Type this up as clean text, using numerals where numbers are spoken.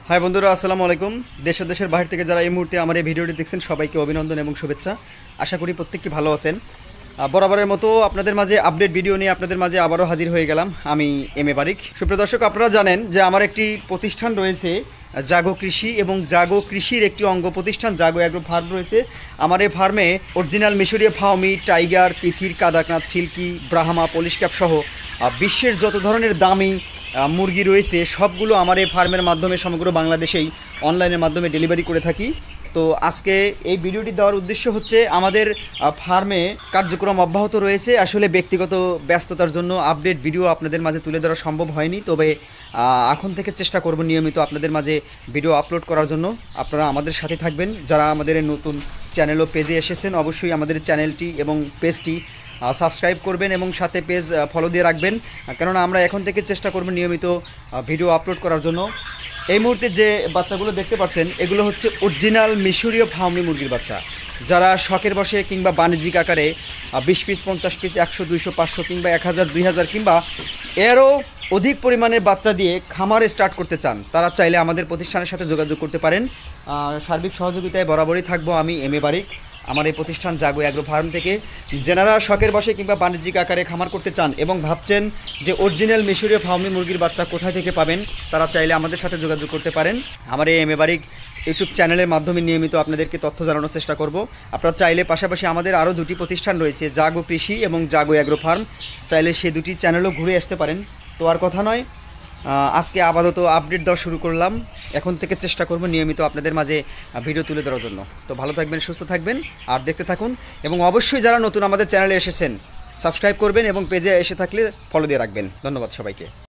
High বন্ধুরা, আসসালামু আলাইকুম। দেশ ও দেশের বাইরে থেকে যারা এই মুহূর্তে আমার এই ভিডিওটি দেখছেন সবাইকে অভিনন্দন এবং শুভেচ্ছা। আশা করি প্রত্যেককে ভালো আছেন। বরাবরের মতো আপনাদের মাঝে আপডেট ভিডিও নিয়ে আপনাদের মাঝে আবারও হাজির হয়ে গেলাম। আমি এম এ বারিক। সুপ্রিয় দর্শক, আপনারা জানেন যে আমার একটি প্রতিষ্ঠান রয়েছে জাগো কৃষি, এবং জাগো কৃষির একটি অঙ্গ প্রতিষ্ঠান জাগো অ্যাগ্রো ফার্ম রয়েছে। আমার এই ফার্মে অরিজিনাল মিশরীয় ফাউমি, টাইগার, তিথির, Kadaknath, silkie, Brahma, Polish cap সহ বিশ্বের যত ধরনের দামি মুরগি রয়েছে সবগুলো আমার এই ফার্মের মাধ্যমে সমগ্র বাংলাদেশেই অনলাইনের মাধ্যমে ডেলিভারি করে থাকি। তো আজকে এই ভিডিওটি দেওয়ার উদ্দেশ্য হচ্ছে, আমাদের ফার্মে কার্যক্রম অব্যাহত রয়েছে। আসলে ব্যক্তিগত ব্যস্ততার জন্য আপডেট ভিডিও আপনাদের মাঝে তুলে ধরা সম্ভব হয়নি, তবে এখন থেকে চেষ্টা করব নিয়মিত আপনাদের মাঝে ভিডিও আপলোড করার জন্য। আপনারা আমাদের সাথে থাকবেন। যারা আমাদের নতুন চ্যানেল ও পেজে এসেছেন অবশ্যই আমাদের চ্যানেলটি এবং পেজটি সাবস্ক্রাইব করবেন এবং সাথে পেজ ফলো দিয়ে রাখবেন, কেননা আমরা এখন থেকে চেষ্টা করব নিয়মিত ভিডিও আপলোড করার জন্য। এই মুহূর্তে যে বাচ্চাগুলো দেখতে পাচ্ছেন এগুলো হচ্ছে অরিজিনাল মিশরীয় ফার্মি মুরগির বাচ্চা। যারা শখের বসে কিংবা বাণিজ্যিক আকারে 20 পিস, 50 পিস, 100, 200, 500 কিংবা 1000, 2000 কিংবা এরও অধিক পরিমাণের বাচ্চা দিয়ে খামার স্টার্ট করতে চান, তারা চাইলে আমাদের প্রতিষ্ঠানের সাথে যোগাযোগ করতে পারেন। সার্বিক সহযোগিতায় বরাবরই থাকবো আমি, এম এ বারিক। আমার এই প্রতিষ্ঠান জাগো অ্যাগ্রো ফার্ম থেকে যেনারা শখের বসে কিংবা বাণিজ্যিক আকারে খামার করতে চান এবং ভাবছেন যে অরিজিনাল মিশরীয় ফার্মি মুরগির বাচ্চা কোথায় থেকে পাবেন, তারা চাইলে আমাদের সাথে যোগাযোগ করতে পারেন। আমার এই এম এ বারিক ইউটিউব চ্যানেলের মাধ্যমে নিয়মিত আপনাদেরকে তথ্য জানানোর চেষ্টা করব। আপনারা চাইলে পাশাপাশি আমাদের আরও দুটি প্রতিষ্ঠান রয়েছে, জাগো কৃষি এবং জাগো অ্যাগ্রো ফার্ম, চাইলে সেই দুটি চ্যানেলও ঘুরে আসতে পারেন। তো আর কথা নয়, আজকে আপাতত আপডেট দেওয়া শুরু করলাম। এখন থেকে চেষ্টা করব নিয়মিত আপনাদের মাঝে ভিডিও তুলে ধরার জন্য। তো ভালো থাকবেন, সুস্থ থাকবেন আর দেখতে থাকুন। এবং অবশ্যই যারা নতুন আমাদের চ্যানেলে এসেছেন সাবস্ক্রাইব করবেন এবং পেজে এসে থাকলে ফলো দিয়ে রাখবেন। ধন্যবাদ সবাইকে।